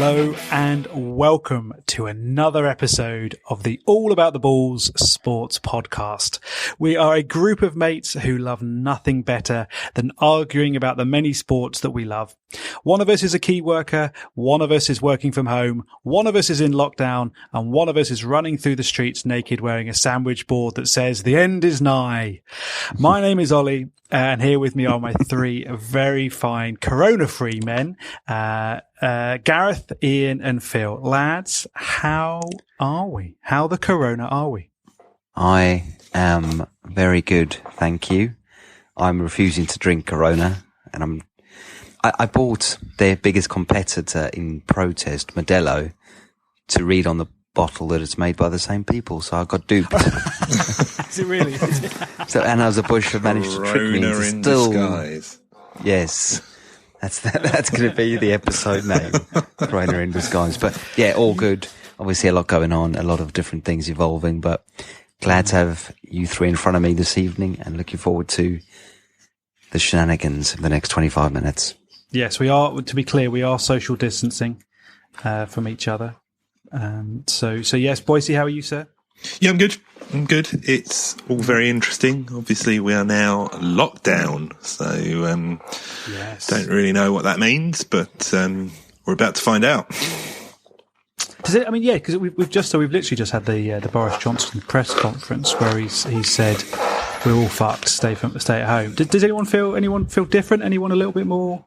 Hello and welcome to another episode of the All About the Balls Sports Podcast. We are a group of mates who love nothing better than arguing about the many sports that we love. One of us is a key worker, one of us is working from home, one of us is in lockdown, and one of us is running through the streets naked wearing a sandwich board that says the end is nigh. My name is Ollie, and here with me are my three very fine corona-free men, Gareth, Ian and Phil. Lads, how are we? How the corona are we? I am very good, thank you. I'm refusing to drink Corona, and I bought their biggest competitor in protest, Modelo, to read on the bottle that it's made by the same people, so I got duped. Is it really? So Anheuser-Busch have managed to trick me into in still... disguise. Yes. That's going to be the episode name, Corona in disguise. But yeah, all good. Obviously a lot going on, a lot of different things evolving, but glad to have you three in front of me this evening and looking forward to the shenanigans in the next 25 minutes. Yes, we are, to be clear, we are social distancing from each other. So yes, Boise, how are you, sir? Yeah, I'm good. It's all very interesting. Obviously, we are now locked down, so Yes. don't really know what that means, but we're about to find out. Does it? I mean, yeah, because we've literally just had the Boris Johnson press conference where he said we're all fucked. Stay at home. Does anyone feel different? Anyone a little bit more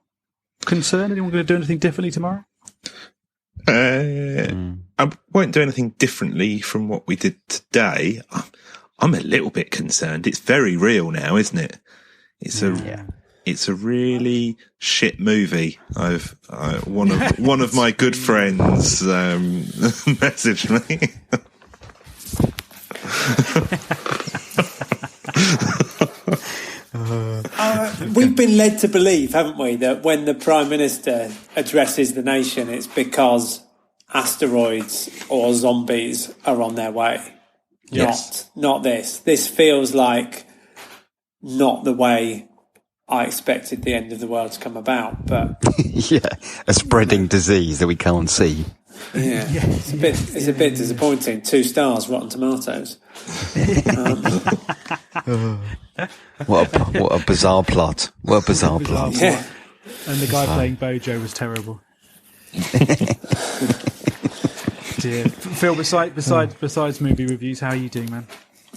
concerned? Anyone going to do anything differently tomorrow? I won't do anything differently from what we did today. I'm a little bit concerned. It's very real now, isn't it? It's a really shit movie. One of my good friends messaged me. We've been led to believe, haven't we, that when the Prime Minister addresses the nation, it's because asteroids or zombies are on their way. Yes. Not this. This feels like not the way I expected the end of the world to come about. But Yeah, a spreading disease that we can't see. yeah, it's a bit disappointing. 2 stars, Rotten Tomatoes. What a bizarre plot. What a bizarre plot. Yeah. And the guy playing Bojo was terrible. Dear Phil, besides movie reviews, how are you doing, man?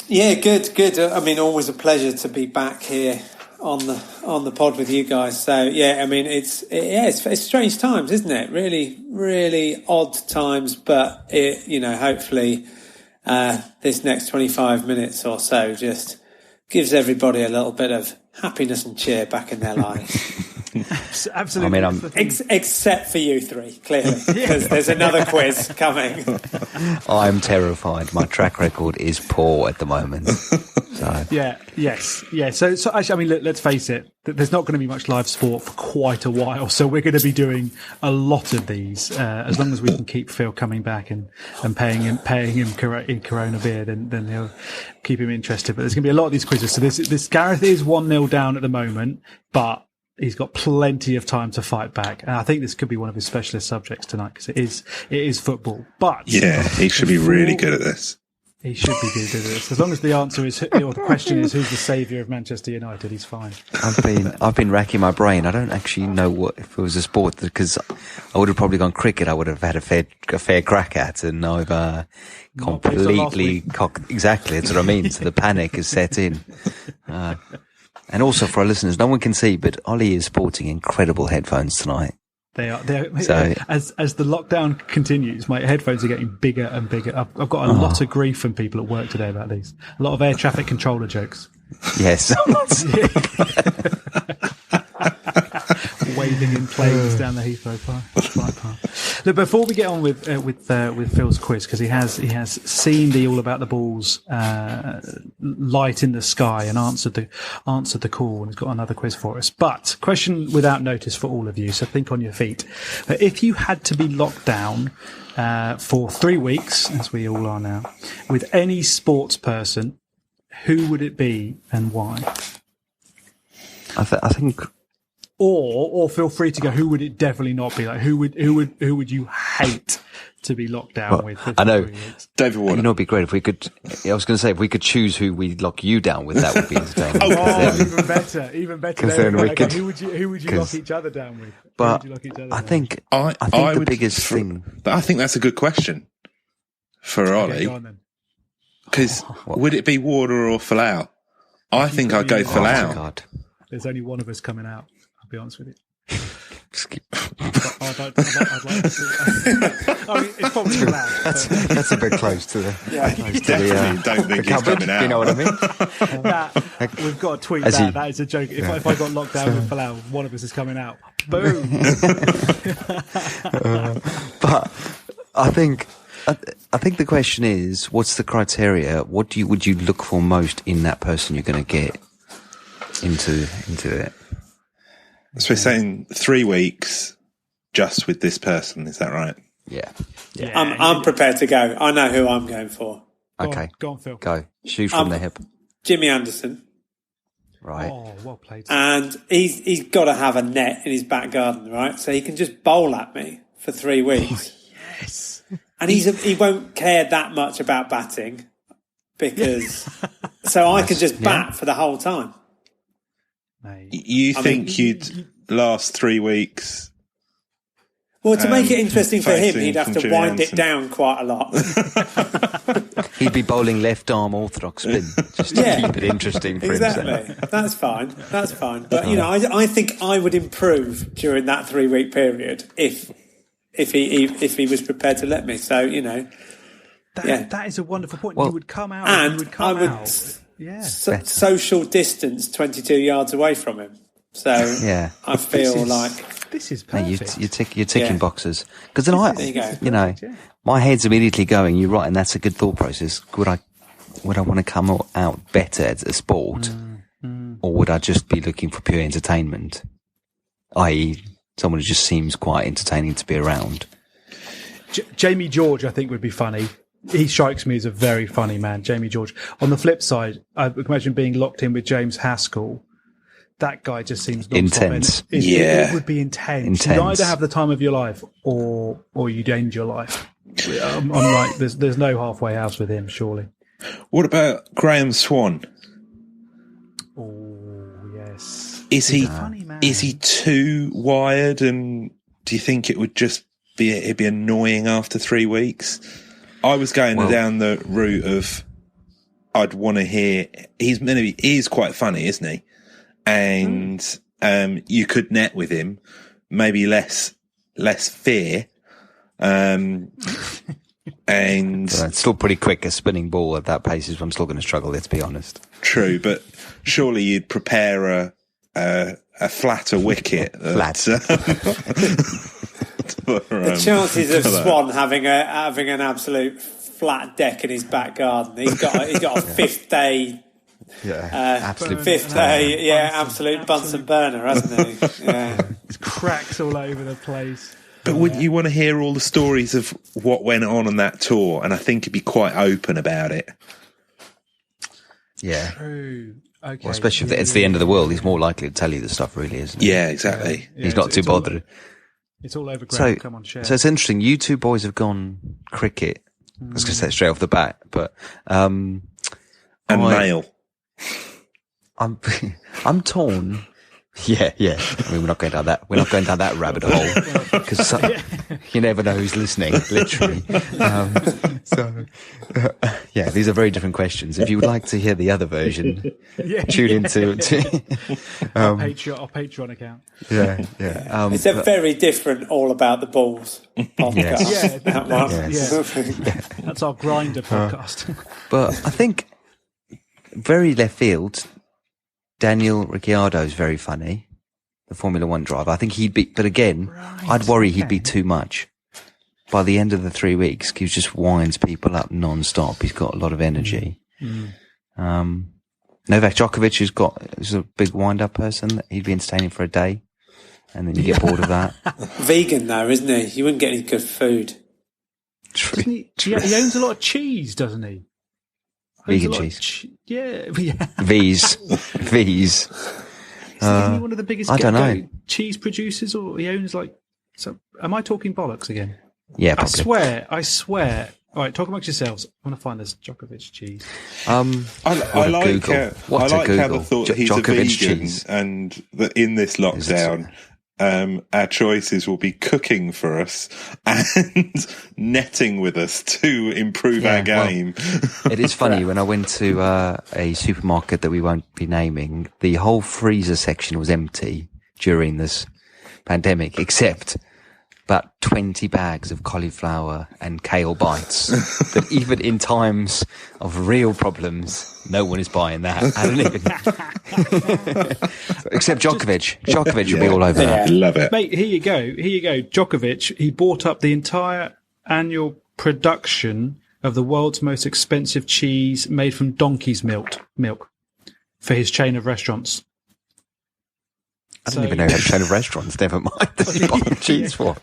Yeah, good. I mean, always a pleasure to be back here on the pod with you guys. So yeah, I mean, it's strange times, isn't it? Really, really odd times, but hopefully, this next 25 minutes or so just gives everybody a little bit of happiness and cheer back in their lives. Absolutely. I mean, Except for you three, clearly, because there's another quiz coming. I'm terrified. My track record is poor at the moment. So. Yeah. So actually, I mean, let's face it. There's not going to be much live sport for quite a while, so we're going to be doing a lot of these as long as we can keep Phil coming back and paying him in Corona beer. Then he'll keep him interested. But there's going to be a lot of these quizzes. So this Gareth is 1-0 down at the moment, but he's got plenty of time to fight back. And I think this could be one of his specialist subjects tonight because it is football. But yeah, he should be really good at this. He should be good at this. As long as the answer is, or the question is, who's the saviour of Manchester United, he's fine. I've been racking my brain. I don't actually know what if it was a sport, because I would have probably gone cricket. I would have had a fair crack at, and I've completely exactly. That's what I mean. So the panic has set in. And also for our listeners, no one can see, but Ollie is sporting incredible headphones tonight. They are. So, as the lockdown continues, my headphones are getting bigger and bigger. I've got a lot of grief from people at work today about these. A lot of air traffic controller jokes. Yes. Waving in planes down the Heathrow flight path. Look, before we get on with Phil's quiz, because he has seen the All About the Balls light in the sky and answered the call, and he's got another quiz for us. But question without notice for all of you, so think on your feet. If you had to be locked down for 3 weeks, as we all are now, with any sports person, who would it be and why? I think. Or feel free to go. Who would it definitely not be? Like who would you hate to be locked down with. I know. David Warner. You know, it'd be great if we could. I was going to say, if we could choose who we lock you down with, that would be entertaining. Even better. Even better. Who would you lock each other down with? But I think the biggest thing. But I think that's a good question for Ollie. Because would it be Warner or Folau? I think I'd go Folau. God. There's only one of us coming out. I'll be honest with you. I'd like to see. I mean, it's probably Folau. That's a bit close to the. Yeah, definitely don't think he's coming out. You know what I mean? We've got to tweet that. That is a joke. If I got locked down with Folau, one of us is coming out. Boom. But I think the question is, what's the criteria? What would you look for most in that person you're going to get into it? So we're saying 3 weeks just with this person, is that right? Yeah. I'm prepared to go. I know who I'm going for. Okay. Go on, Phil. Go. Shoot from the hip. Jimmy Anderson. Right. Oh, well played. And he's got to have a net in his back garden, right? So he can just bowl at me for 3 weeks. Oh, yes. And he won't care that much about batting because so I can just bat for the whole time. Mate. You think you'd last 3 weeks? Well, to make it interesting for him, he'd have to Jimmy wind Anderson. it down quite a lot. He'd be bowling left arm orthodox spin just to keep it interesting for exactly. himself. That's fine. But I think I would improve during that 3 week period if he was prepared to let me. So That is a wonderful point. Well, you would come out. and you would come I would out. Yeah. social distance 22 yards away from him. So I feel this is Hey, perfect. you're ticking boxes. Because then There you go. my head's immediately going, you're right, and that's a good thought process. Would I want to come out better as a sport? Or would I just be looking for pure entertainment? I.e., someone who just seems quite entertaining to be around. Jamie George, I think, would be funny. He strikes me as a very funny man, Jamie George. On the flip side, I imagine being locked in with James Haskell. That guy just seems intense. It would be intense. You'd either have the time of your life or you'd end your life. I'm like, there's no halfway house with him, surely. What about Graham Swan? Oh, yes. Is he funny man. Is he too wired? And do you think it would just it'd be annoying after 3 weeks? I was going down the route of I'd want to hear. He's quite funny, isn't he? And you could net with him, maybe less fear. And it's still pretty quick. A spinning ball at that pace is I'm still going to struggle. Let's be honest. True, but surely you'd prepare a flatter wicket. The chances of Swan having an absolute flat deck in his back garden. He's got a fifth day. Absolute fifth day. Absolute Bunsen burner, hasn't he? Yeah, there's cracks all over the place. But wouldn't you want to hear all the stories of what went on that tour? And I think he'd be quite open about it. Yeah. True. Okay. Well, especially if it's the end of the world, he's more likely to tell you the stuff, really, isn't he? Yeah, exactly. He's not too bothered. It's all over ground. Come on, share. So it's interesting. You two boys have gone cricket. I was going to say straight off the bat, but and male. I'm torn. Yeah. I mean, we're not going down that rabbit hole because you never know who's listening. Literally. These are very different questions. If you would like to hear the other version, tune into our Patreon account. Yeah. It's a very different All About the Balls podcast. That's our Grinder podcast. But I think very left field. Daniel Ricciardo is very funny, the Formula One driver. I think he'd be, but again, I'd worry he'd be too much. By the end of the 3 weeks, he just winds people up non-stop. He's got a lot of energy. Novak Djokovic is a big wind-up person. That he'd be entertaining for a day, and then you get bored of that. Vegan though, isn't he? You wouldn't get any good food. True. He owns a lot of cheese, doesn't he? Vegan cheese. Yeah. V's. Isn't he one of the biggest I don't know. cheese producers, or he owns like... So, am I talking bollocks again? Yeah, I probably. I swear. All right, talk amongst yourselves. I want to find this Djokovic cheese. I like how Google. the thought that he's a Djokovic vegan cheese. and that in this lockdown, our choices will be cooking for us and netting with us to improve our game. Well, it is funny, when I went to a supermarket that we won't be naming, the whole freezer section was empty during this pandemic, except about 20 bags of cauliflower and kale bites. That even in times of real problems, no one is buying that. I don't even. Except Djokovic. Djokovic will be all over that. Love it. Mate, here you go. Djokovic, he bought up the entire annual production of the world's most expensive cheese made from donkey's milk for his chain of restaurants. I don't even know how to chain of restaurants, never mind. Does he buy cheese for?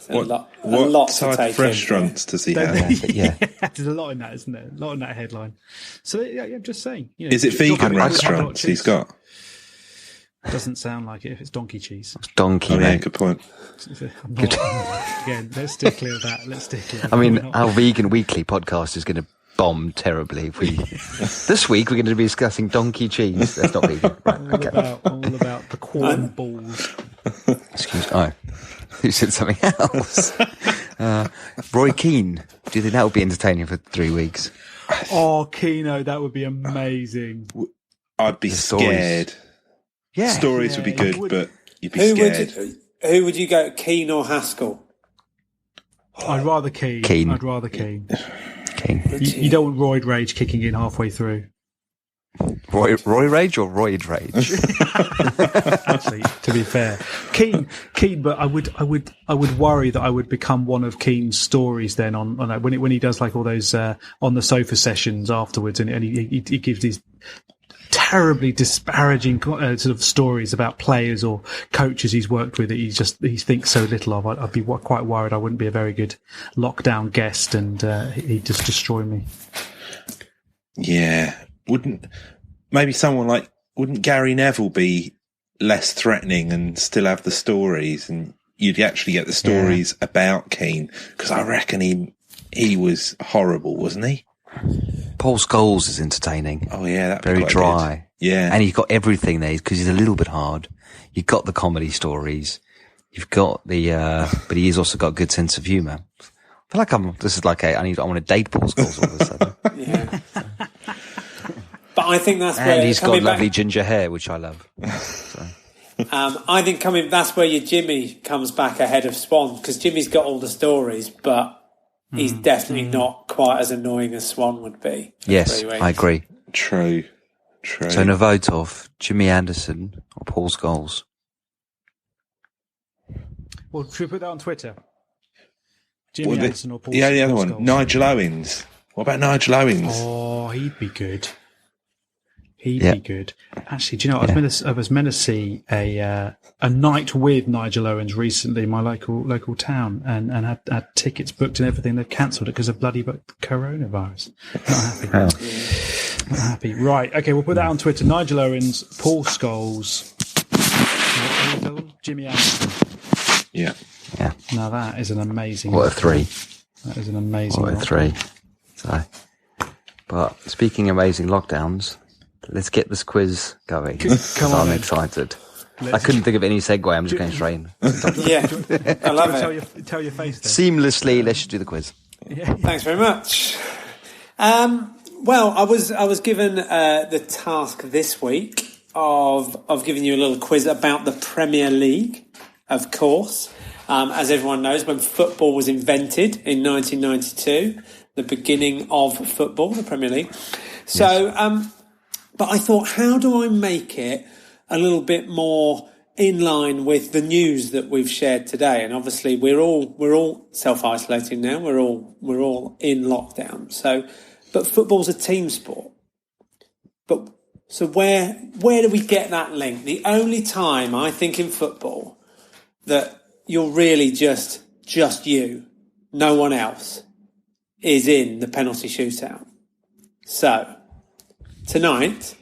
What type of restaurants does he have? Yeah. There's a lot in that, isn't there? A lot in that headline. So, yeah, I'm just saying. You know, Is it vegan restaurants he's got? Doesn't sound like it if it's donkey cheese. It's donkey, Yeah, mate. good point. Again, let's steer clear of that. I mean, our Vegan Weekly podcast is going to bomb terribly if we... This week, we're going to be discussing donkey cheese. That's not vegan. Right, okay. all about the corn balls. Excuse me. Oh, you said something else. Roy Keane. Do you think that would be entertaining for 3 weeks? Oh, Keno, that would be amazing. I'd be scared. Yeah. Stories would be good, but you'd be scared. Who would you go, Keane or Haskell? I'd rather Keane. I'd rather Keane. You don't want Royd Rage kicking in halfway through. Roy Rage or Royd Rage? Actually, to be fair, Keane. But I would worry that I would become one of Keane's stories then on when he does like all those on the sofa sessions afterwards, and he gives these terribly disparaging sort of stories about players or coaches he's worked with that he thinks so little of. I'd be quite worried I wouldn't be a very good lockdown guest, and he'd just destroy me. Yeah. Wouldn't Gary Neville be less threatening and still have the stories, and you'd actually get the stories about Keane? Because I reckon he was horrible, wasn't he? Paul Scholes is entertaining. Oh yeah, that'd very be quite dry. Good. Yeah, and he's got everything there because he's a little bit hard. You've got the comedy stories. You've got the, but he's also got a good sense of humour. I feel like I want to date Paul Scholes all of a sudden. Yeah. But I think that's and he's got lovely ginger hair, which I love. So. I think that's where your Jimmy comes back ahead of Swan, because Jimmy's got all the stories, but he's definitely not quite as annoying as Swan would be. Yes, I agree. True. So Novotov, Jimmy Anderson, or Paul Scholes? Well, should we put that on Twitter? Jimmy Anderson or Paul? Yeah, the other Paul one, Scholes. Nigel Owens. What about Nigel Owens? Oh, he'd be good. He'd be good. Actually, do you know, I was meant to see a night with Nigel Owens recently in my local town, and had tickets booked and everything. They've cancelled it because of bloody coronavirus. Not happy. Not happy. Right. Okay, we'll put that on Twitter. Nigel Owens, Paul Scholes, Jimmy Anderson. Yeah. Now that is an amazing. What a three. That is an amazing. What a three. So, but speaking of amazing lockdowns, let's get this quiz going. Come on, I'm excited. I couldn't think of any segue. I'm just going straight in. Yeah, I love it. Tell your face then. Seamlessly, let's just do the quiz. Yeah. Thanks very much. Well, I was given the task this week of giving you a little quiz about the Premier League, of course. As everyone knows, when football was invented in 1992, the beginning of football, the Premier League. So, but I thought, how do I make it a little bit more in line with the news that we've shared today? And obviously, we're all self-isolating now. We're all in lockdown. So, but football's a team sport. But so where do we get that link? The only time I think in football that you're really just you, no one else, is in the penalty shootout. So, tonight,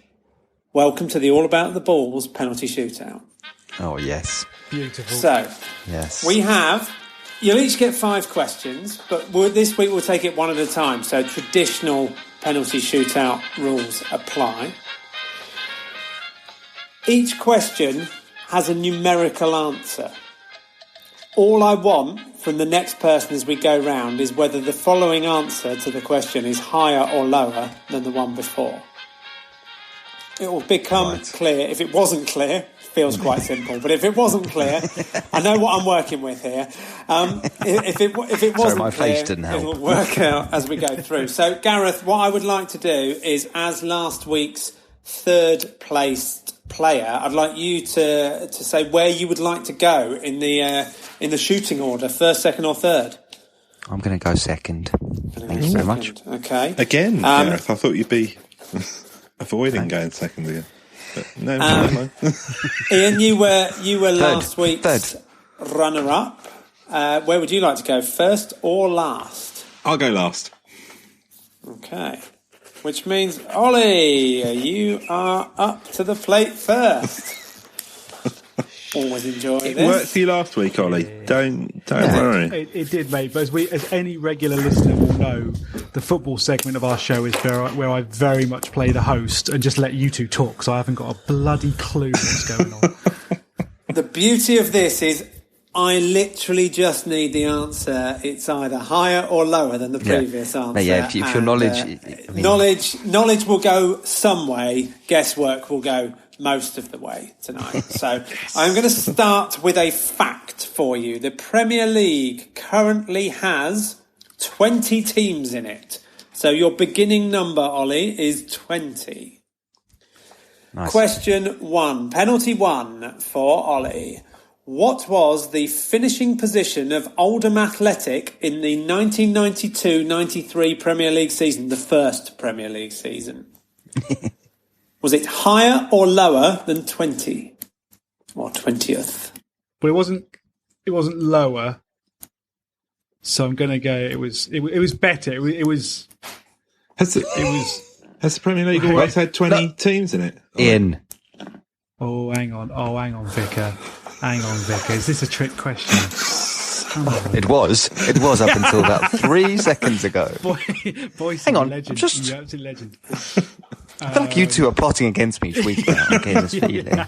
welcome to the All About the Balls penalty shootout. Oh, yes. Beautiful. So, yes, we have you'll each get 5 questions, but this week we'll take it one at a time. So traditional penalty shootout rules apply. Each question has a numerical answer. All I want from the next person as we go round is whether the following answer to the question is higher or lower than the one before. It will become clear. If it wasn't clear, it feels quite simple. But if it wasn't clear, I know what I'm working with here. If it wasn't Sorry, my clear, face didn't help. It'll work out as we go through. So, Gareth, what I would like to do is, as last week's third placed player, I'd like you to say where you would like to go in the shooting order, first, second, or third. I'm going to go second. Thank you very much. Okay. Again, Gareth, I thought you'd be avoiding going second again. But no, never mind. Ian, you were last week's Third. runner-up. Where would you like to go, first or last? I'll go last. Okay. Which means, Ollie, you are up to the plate first. Always enjoy It this. worked for you last week, Ollie. Don't worry. It did, mate. But as any regular listener will know, the football segment of our show is where I very much play the host and just let you two talk, so I haven't got a bloody clue what's going on. The beauty of this is I literally just need the answer. It's either higher or lower than the previous answer. Yeah, if your knowledge... knowledge will go some way. Guesswork will go most of the way tonight. So I'm going to start with a fact for you. The Premier League currently has 20 teams in it. So your beginning number, Ollie, is 20. Nice. Question 1, penalty 1 for Ollie. What was the finishing position of Oldham Athletic in the 1992-93 Premier League season, the first Premier League season? Was it higher or lower than 20 or 20th? But it wasn't lower. So I'm going to go. It was better. It was. Has the Premier League always had 20 teams in it? Ian. Oh, hang on, Vicar. Hang on, Vicar. Is this a trick question? It was up until about 3 seconds ago. Boy, hang on, legend. just... You're absolute legend. I feel like you two are plotting against me each week now. I'm getting this feeling.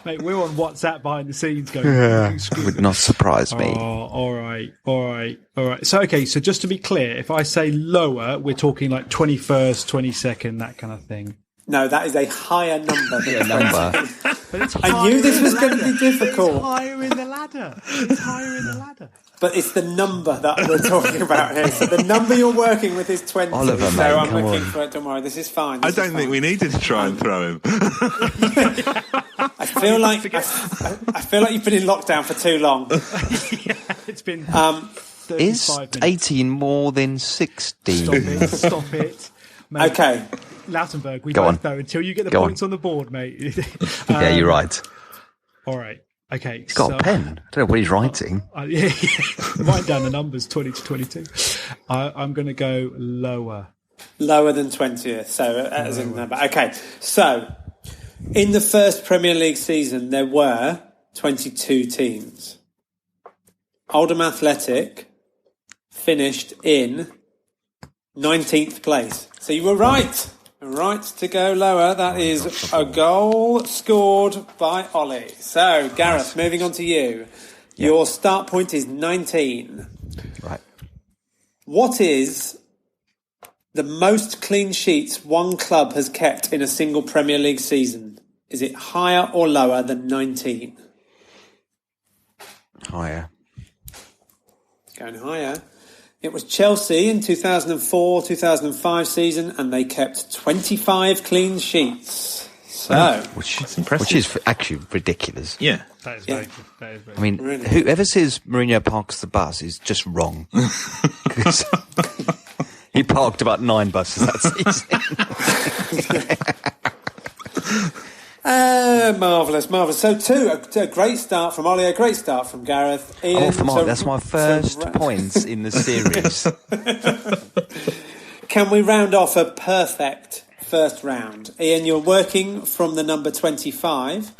Mate, we're on WhatsApp behind the scenes going... Would not surprise me. Oh, all right. So just to be clear, if I say lower, we're talking like 21st, 22nd, that kind of thing. No, that is a higher number than 20. But it's I knew this was going to be difficult. It's higher in the ladder. But it's the number that we're talking about here. So the number you're working with is 20. Oliver, so mate, I'm looking on. for it. Don't worry, this is fine. I don't think we needed to try and throw him. I feel like you've been in lockdown for too long. Yeah, it's been 35 Is minutes. 18 more than 16? Stop it. Mate, Okay. Lautenberg, we Go both on. know until you get the Go points on the board, mate. Yeah, you're right. All right. Okay. He's got a pen. I don't know what he's writing. Yeah. Write down the numbers, 20 to 22. I'm going to go lower. Lower than 20th. So as in number. Okay. So in the first Premier League season, there were 22 teams. Oldham Athletic finished in 19th place. So you were right. Right to go lower. That is a goal scored by Ollie. So, Gareth, moving on to you. Your start point is 19. Right. What is the most clean sheets one club has kept in a single Premier League season? Is it higher or lower than 19? Higher. Going higher. It was Chelsea in 2004-2005 season, and they kept 25 clean sheets. So, That's impressive. Which is actually ridiculous. Yeah. That is very good. That is very I mean, Really? whoever says Mourinho parks the bus is just wrong. 'Cause he parked about 9 buses that season. Marvellous. So a great start from Ollie, a great start from Gareth. Ian, That's my first points in the series. Can we round off a perfect first round? Ian, you're working from the number 25.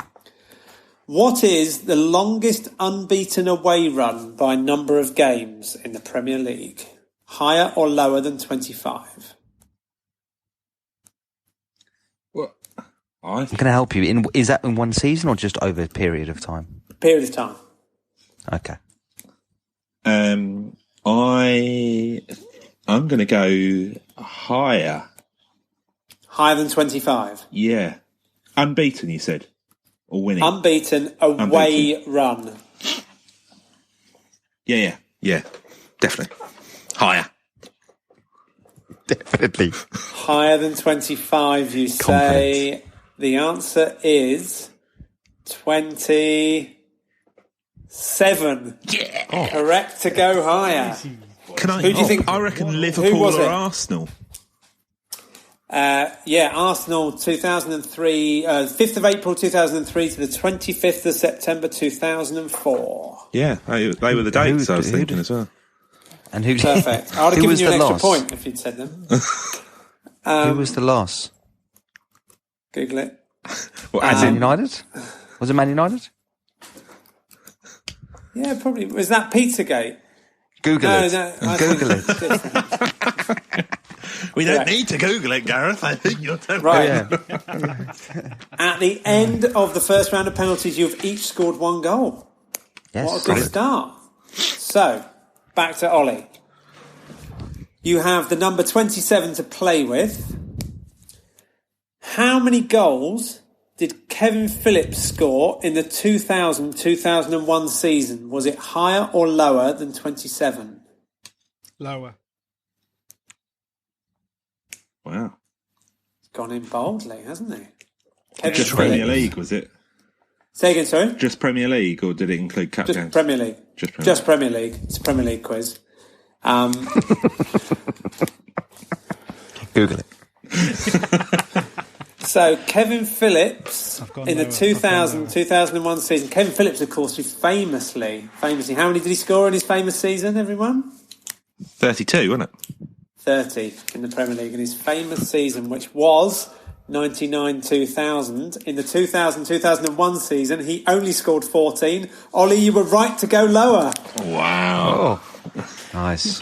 What is the longest unbeaten away run by number of games in the Premier League? Higher or lower than 25? What? I'm going to help you. Is that in one season or just over a period of time? Period of time. Okay. I'm going to go higher. Higher than 25? Yeah. Unbeaten, you said? Or winning? Unbeaten away run. Yeah. Definitely. Higher. Definitely. Higher than 25, you say. Confidence. The answer is 27. Yeah. Correct to go higher. Who do you think? I reckon Liverpool was or it? Arsenal. Arsenal 2003, 5th of April 2003 to the 25th of September 2004. Yeah, they were the dates I was thinking as well. And who? Perfect. I would have who given was you the an extra loss? point if you'd said them. Who was the loss? Google it. Well, as Man in, United? Was it Man United? Yeah, probably. Was that Pizzagate? Google it. No, I Google think it. it's different. we don't Correct. need to Google it, Gareth. I think you're totally Right. Yeah. At the end of the first round of penalties, you've each scored one goal. Yes. What a good start. So, back to Ollie. You have the number 27 to play with. How many goals did Kevin Phillips score in the 2000-2001 season? Was it higher or lower than 27? Lower. Wow. He's gone in boldly, hasn't he? Kevin Just Phillips. Premier League, was it? Say again, sorry? Just Premier League, or did it include cup Just games? Premier League. Just Premier League. It's a Premier League quiz. Google it. So, Kevin Phillips, gone in the lower. 2000-2001 season. Kevin Phillips, of course, who famously, how many did he score in his famous season, everyone? 32, wasn't it? 30 in the Premier League in his famous season, which was 99-2000. In the 2000-2001 season, he only scored 14. Ollie, you were right to go lower. Wow. Oh, nice.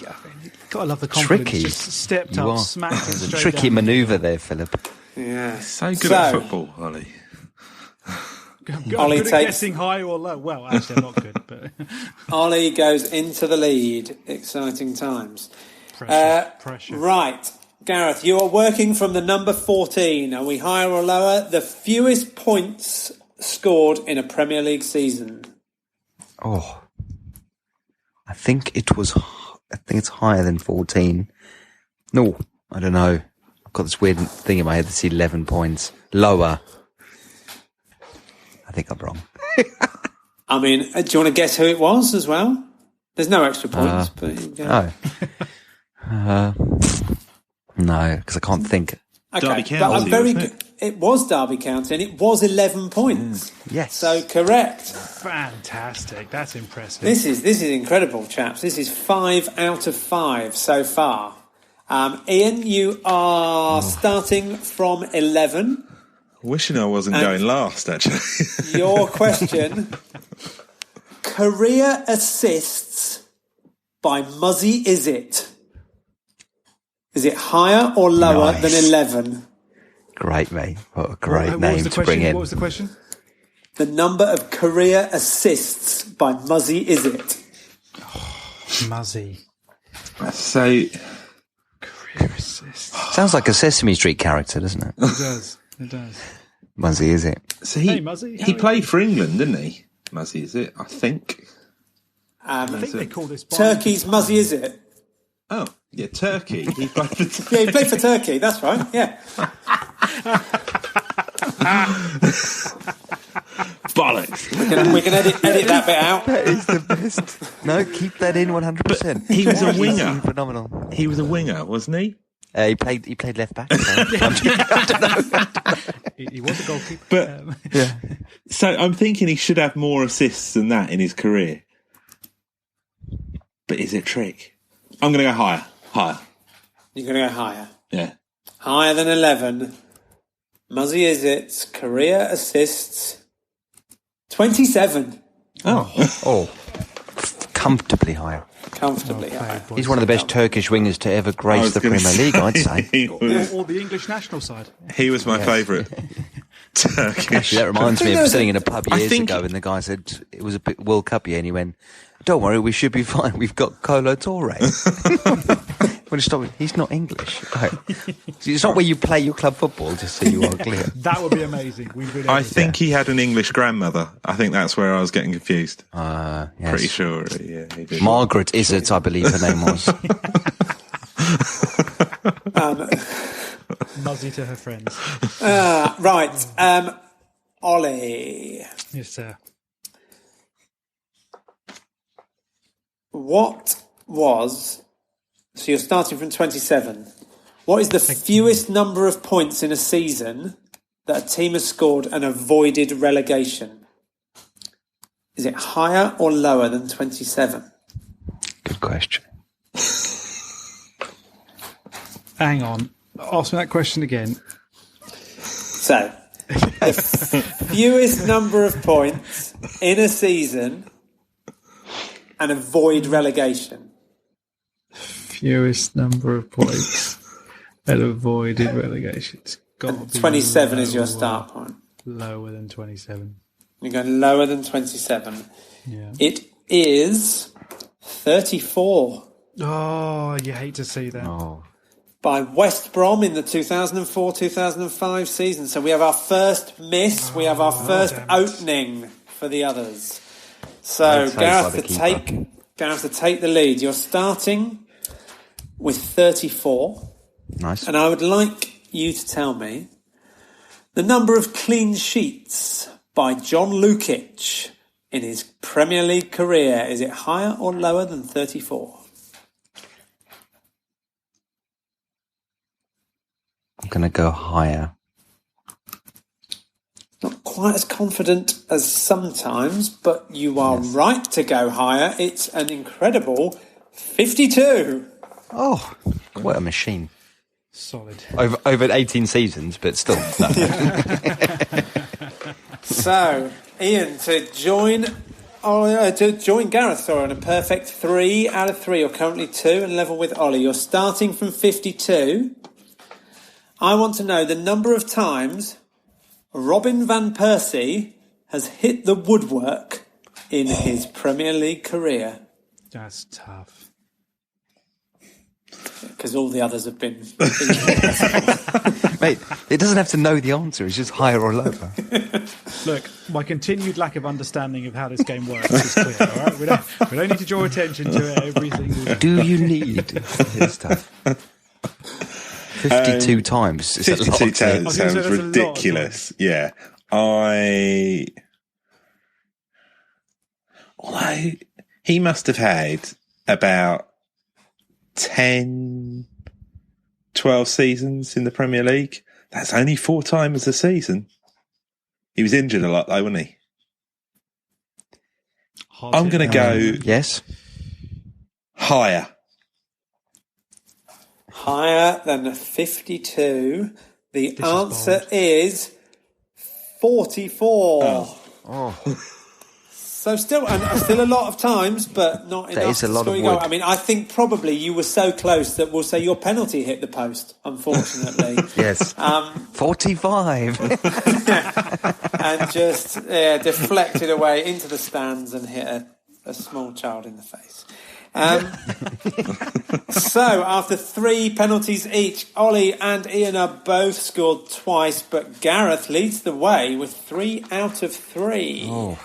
Gotta love the confidence. Tricky. Just stepped You up, are. smacked it There's a straight tricky down. manoeuvre there, Philip. Yeah. So good at football, Ollie. I'm Ollie good at takes- guessing high or low. Well, actually, I'm not good, but Ollie goes into the lead. Exciting times. pressure. Right. Gareth, you are working from the number 14. Are we higher or lower? The fewest points scored in a Premier League season. Oh, I think it's higher than 14. No, I don't know. I've got this weird thing in my head that's 11 points. Lower. I think I'm wrong. I mean, do you want to guess who it was as well? There's no extra points, but you go. No. No, because I can't think. Okay, Derby but County, I'm very wasn't good. It was Derby County, and it was 11 points. Yes. So correct. Fantastic. That's impressive. This is incredible, chaps. This is 5 out of 5 so far. Ian, you are starting from 11. Wishing I wasn't going last, actually. Your question: career assists by Muzzy Izzet. Is it higher or lower Nice. than 11? Great, mate. What a great What was name the to question? bring in. What was the question? The number of career assists by Muzzy Izzet. Muzzy. So, Career assist. Sounds like a Sesame Street character, doesn't it? It does. It does. Muzzy, is it? so Hey, Muzzy, how he are played for England, didn't he? Muzzy, is it? I think. I think they call this Turkey's Muzzy Izzet. Oh, yeah, Turkey. He played for Yeah, he played for Turkey. That's right. Yeah. bollocks. We can edit that bit out. That is the best. No, keep that in 100%. He was a winger. He's phenomenal. He was a winger, wasn't he? He played left back. He was a goalkeeper. But Yeah. so I'm thinking he should have more assists than that in his career. But is it a trick? I'm going to go higher. Higher. You're going to go higher. Yeah. Higher than 11. Muzzy Izzet's career assists, 27. Oh, comfortably higher. Comfortably higher. He's one of the best Turkish wingers to ever grace the Premier League, I'd say. Or the English national side. He was my favourite Turkish. Actually, that reminds me of sitting in a pub years ago, and the guy said it was a bit World Cup year, and he went, "Don't worry, we should be fine. We've got Kolo Touré." He's not English. It's not where you play your club football, just so you are clear. That would be amazing. I think he had an English grandmother. I think that's where I was getting confused. Yes. Pretty sure, yeah, he did. Margaret Izzet, I believe her name was. Muzzy to her friends. Right. Ollie. Yes, sir. What was... So you're starting from 27. What is the fewest number of points in a season that a team has scored and avoided relegation? Is it higher or lower than 27? Good question. Hang on. Ask me that question again. So, the fewest number of points in a season and avoid relegation. Fewest number of points and avoided relegation. It's got to be 27 is your start point. Lower than 27. You're going lower than 27. Yeah. It is 34. Oh, you hate to see that. Oh, By West Brom in the 2004-2005 season. So we have our first miss. We have our first opening for the others. So Gareth to take the lead. You're starting with 34. nice. And I would like you to tell me the number of clean sheets by John Lukic in his Premier League career. Is it higher or lower than 34? I'm going to go higher. Not quite as confident as sometimes, but you are right to go higher. It's an incredible 52. Oh, what a machine. Solid. Over 18 seasons, but still. So, Ian, to join Gareth on a perfect 3 out of 3. You're currently 2 and level with Ollie. You're starting from 52. I want to know the number of times Robin van Persie has hit the woodwork in his Premier League career. That's tough. Because all the others have been... Mate, it doesn't have to know the answer. It's just higher or lower. Look, my continued lack of understanding of how this game works is clear, all right? We don't need to draw attention to it every single day. Do you need? It's tough. 52 times. It's 52 times sounds ridiculous. Yeah. Although he must have had about 10, 12 seasons in the Premier League. That's only 4 times a season. He was injured a lot though, wasn't he? I'm going to go... Yes. Higher. Higher than 52. The answer is 44. Oh. So still a lot of times, but not enough. That is a lot of wood. I mean, I think probably you were so close that we'll say your penalty hit the post, unfortunately. Yes. 45. And just deflected away into the stands and hit a small child in the face. So, after 3 penalties each, Ollie and Ian are both scored twice, but Gareth leads the way with 3 out of 3. Oh.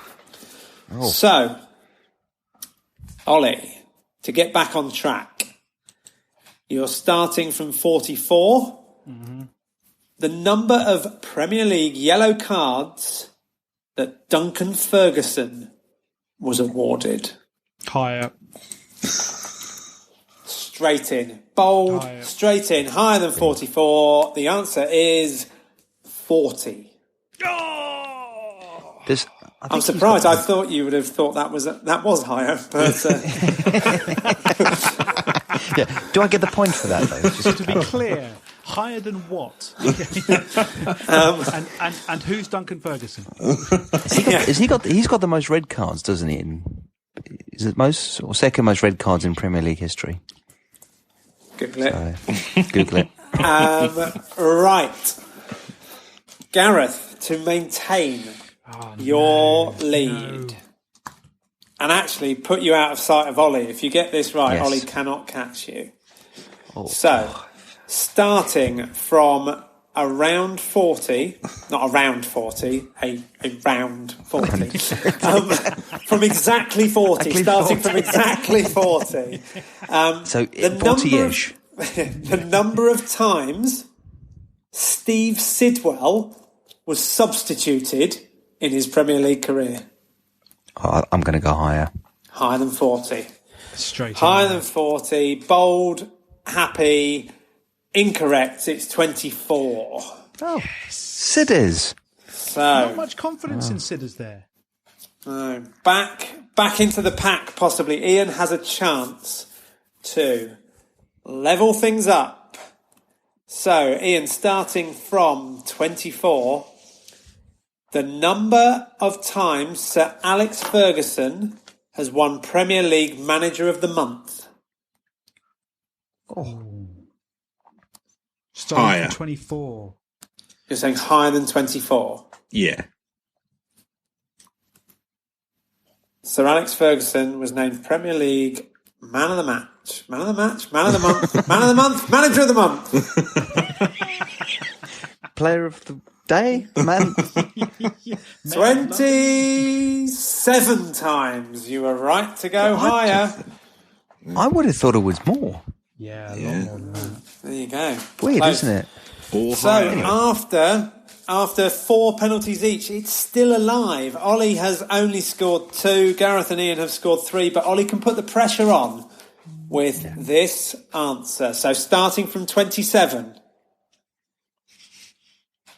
So, Ollie, to get back on track, you're starting from 44. Mm-hmm. The number of Premier League yellow cards that Duncan Ferguson was awarded. Higher. Straight in. Bold, higher. Straight in. Higher than 44. The answer is 40. Oh! I'm surprised. I thought you would have thought that was higher. But yeah. Do I get the point for that, though? Just to be clear, Higher than what? And who's Duncan Ferguson? He's got the most red cards, doesn't he? Is it most or second most red cards in Premier League history? Google it. Google it. Right. Gareth, to maintain your lead and actually put you out of sight of Ollie. If you get this right, yes. Ollie cannot catch you. Oh. So, starting from around 40, not around 40, a round 40, from exactly 40, starting from exactly 40. So, 40-ish. The number of times Steve Sidwell was substituted in his Premier League career. Oh, I'm going to go higher. Higher than 40. Straight higher than 40. Bold, happy, incorrect. It's 24. Oh, Sidders. So not much confidence in Sidders there. No. Back into the pack, possibly. Ian has a chance to level things up. So, Ian, starting from 24, the number of times Sir Alex Ferguson has won Premier League Manager of the Month. Oh. Starting from 24. You're saying higher than 24? Yeah. Sir Alex Ferguson was named Premier League Man of the Match, Man of the Match, Man of the Month, Man of the Month, Manager of the Month. Player of the Day, man. 27 times. You were right to go higher. I would have thought it was more. Yeah, a lot more than that. There you go. Weird, isn't it? So after 4 penalties each, it's still alive. Ollie has only scored 2. Gareth and Ian have scored 3, but Ollie can put the pressure on with this answer. So starting from 27,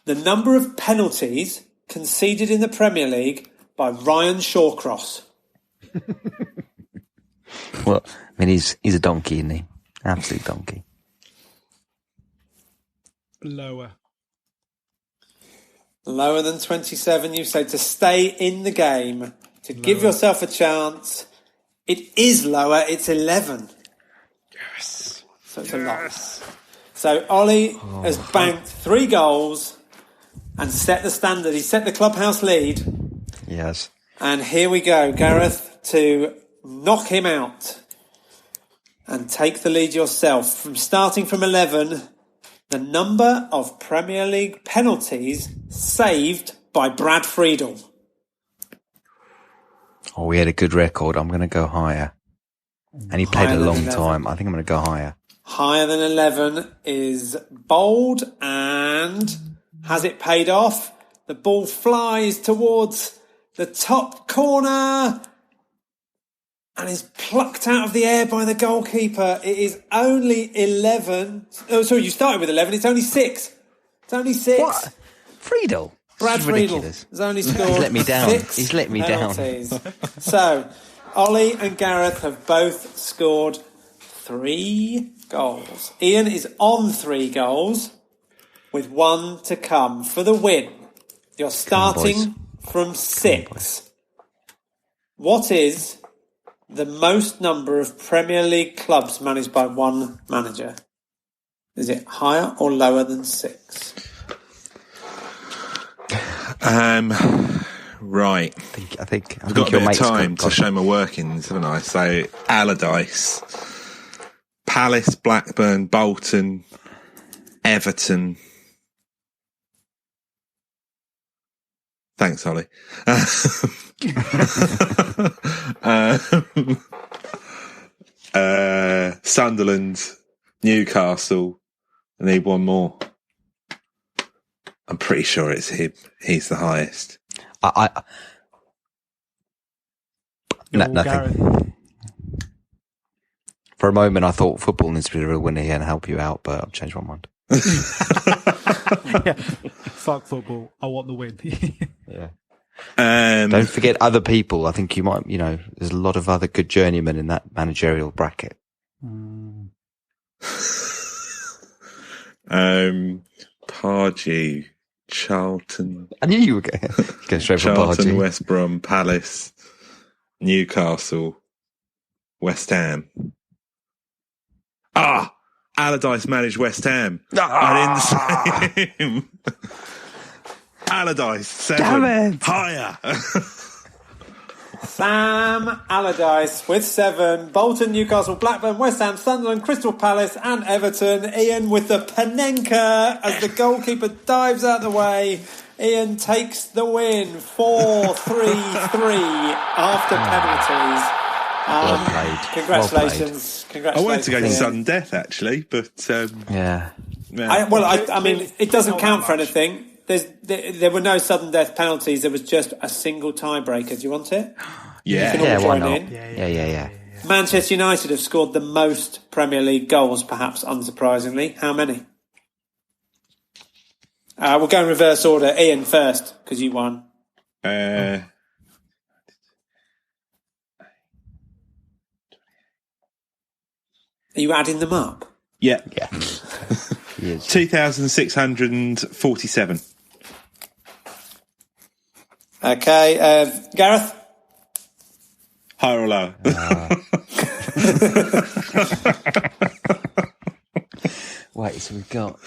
the number of penalties conceded in the Premier League by Ryan Shawcross. Well, I mean, he's a donkey, isn't he? Absolute donkey. Lower. Lower than 27, you say, to stay in the game, to give yourself a chance. It is lower, it's 11. Yes. So it's a lot. So Ollie has banked 3 goals and set the standard. He set the clubhouse lead. Yes. And here we go, Gareth, to knock him out and take the lead yourself. From starting from 11, the number of Premier League penalties saved by Brad Friedel. Oh, we had a good record. I'm going to go higher. And he played a long time. I think I'm going to go higher. Higher than 11 is bold, and has it paid off? The ball flies towards the top corner and is plucked out of the air by the goalkeeper. It is only 11. Oh, sorry, you started with 11. It's only 6. It's only 6. What? Friedel? Brad Friedel has only scored He's let me down. 6 He's let me penalties. down. So, Ollie and Gareth have both scored 3 goals. Ian is on 3 goals with 1 to come for the win. You're starting from 6. What is the most number of Premier League clubs managed by one manager? Is it higher or lower than 6? Right. I think I've got a bit of time to show my workings, haven't I? So, Allardyce, Palace, Blackburn, Bolton, Everton. Thanks, Ollie. Sunderland, Newcastle. I need one more. I'm pretty sure it's him. He's the highest. Nothing. For a moment, I thought football needs to be the real winner here and help you out, but I've changed my mind. Yeah. Fuck football. I want the win. Yeah. Don't forget other people. I think you might, there's a lot of other good journeymen in that managerial bracket. Pardew, Charlton. I knew you were going straight from Charlton, Pardew. West Brom, Palace, Newcastle, West Ham. Allardyce managed West Ham. I didn't say him. Allardyce, 7. Damn it. Higher. Sam Allardyce with 7. Bolton, Newcastle, Blackburn, West Ham, Sunderland, Crystal Palace and Everton. Ian with the Panenka as the goalkeeper dives out the way. Ian takes the win 4-3-3 after penalties. Well played. Congratulations. I wanted to go to Ian. sudden death, actually, but... Yeah. I mean, it doesn't count for anything. There were no sudden death penalties. There was just a single tiebreaker. Do you want it? Yeah. You can all Why join not? in. Yeah. Manchester United have scored the most Premier League goals, perhaps unsurprisingly. How many? We'll go in reverse order. Ian first, because you won. Are you adding them up? Yeah. 2,647. Okay, Gareth? Higher or lower? Wait, so we've got...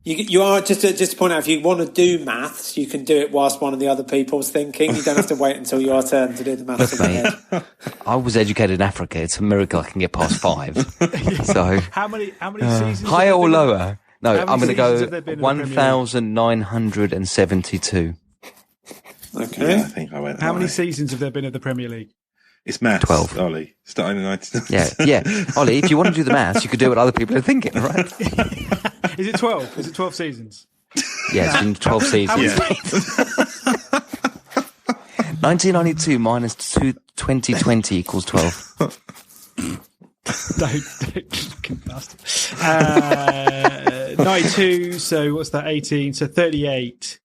You are, just to point out, if you want to do maths, you can do it whilst one of the other people's thinking. You don't have to wait until your turn to do the maths in your head. I was educated in Africa. It's a miracle I can get past 5. So How many seasons? higher or lower? No, How many I'm going to seasons have go there been in the Premier League? 1,972. Okay. Yeah, I think I went that How many way. seasons have there been of the Premier League? It's maths, 12. Ollie. Starting in 19... Yeah. Ollie, if you want to do the maths, you could do what other people are thinking, right? Is it 12? Is it 12 seasons? Yeah, it's been 12 seasons. 1992 minus 2020 equals 12. Don't bastard. 92, so what's that, 18, so 38.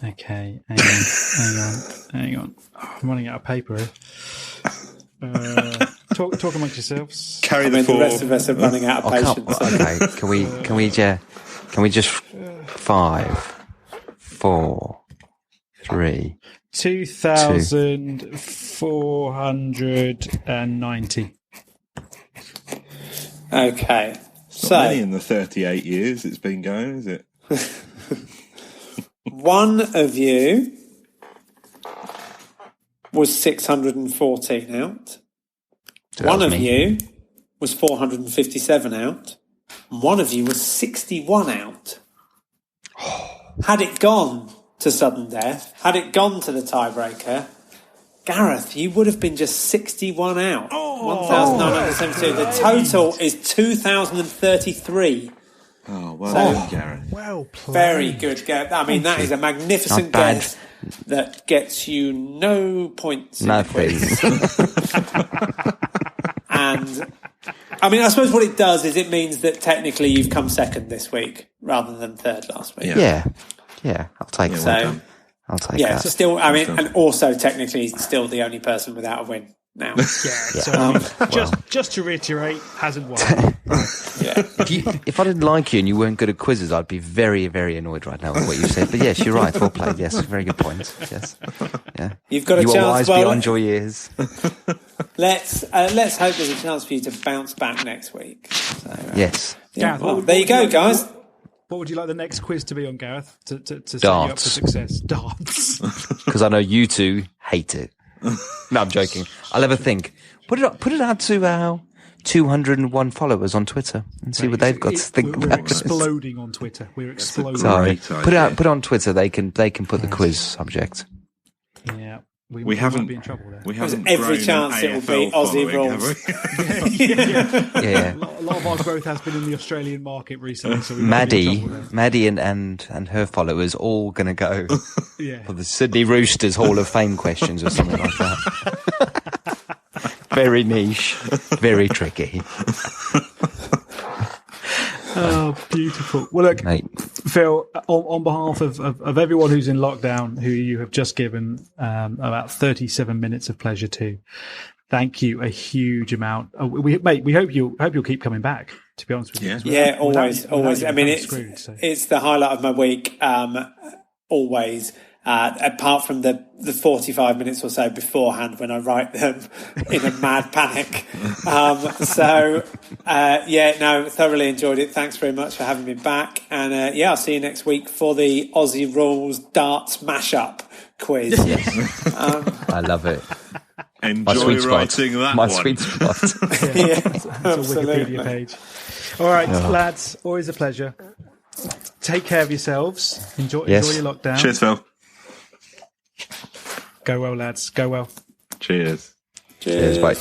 Okay, hang on. I'm running out of paper here. Talk amongst yourselves. Carry The the 4. rest of us are running out of patience. Okay, can we just 5, 4, 3. 2,490. Okay. Not many in the 38 years it's been going, is it? One of you was 614 out. So that One was of me. you was 457 out. And one of you was 61 out. Had it gone to sudden death, had it gone to the tiebreaker, Gareth, you would have been just 61 out. 1,972. The total is 2,033. Oh, well done, Gareth. Well played. Very good, Gareth. I mean, that is a magnificent Not bad. guess that gets you no points in the Nothing. quiz. And I mean, I suppose what it does is it means that technically you've come second this week rather than third last week. Yeah. I'll take well that. done. I'll take Yeah, that. still, I mean, and also technically still the only person without a win now. Just to reiterate, hasn't won. Yeah. If I didn't like you and you weren't good at quizzes, I'd be very, very annoyed right now with what you said. But yes, you're right. Well played. Yes, very good point. Yes. Yeah. You've got a You are chance. wise Well, beyond your years. let's hope there's a chance for you to bounce back next week. So, Yes. yeah. Gareth, Well, what there you would you go, like- guys. What would you like the next quiz to be on, Gareth? To set you up for Darts. success? Darts. Because I know you two hate it. No, I'm joking. I'll have a think. Put it out to our 201 followers on Twitter and see what they've got to think We're about it. exploding on Twitter. We're exploding. Sorry. Great Put idea. it on Twitter. They can put the quiz subject. Yeah. We We might haven't. be in trouble there. We haven't. every grown chance an it will be AFL Aussie following, rules. have we? Yeah. A lot of our growth has been in the Australian market recently. So we might be in trouble there. Maddie and her followers all going to go Yeah. for the Sydney Roosters Hall of Fame questions or something like that. Very niche, very tricky. Oh, beautiful. Well, look, Mate. Phil, on behalf of everyone who's in lockdown, who you have just given about 37 minutes of pleasure to, thank you a huge amount. We hope you'll keep coming back. to be honest with you. Yeah, always. I mean, it's the highlight of my week, always. Apart from the 45 minutes or so beforehand when I write them in a mad panic. Thoroughly enjoyed it. Thanks very much for having me back. And I'll see you next week for the Aussie Rules darts mashup quiz. I love it. Enjoy writing that My one. sweet spot. It's a Wikipedia page. All right, lads, always a pleasure. Take care of yourselves. Enjoy your lockdown. Cheers, Phil. Go well, lads. Go well. Cheers. Cheers, bye.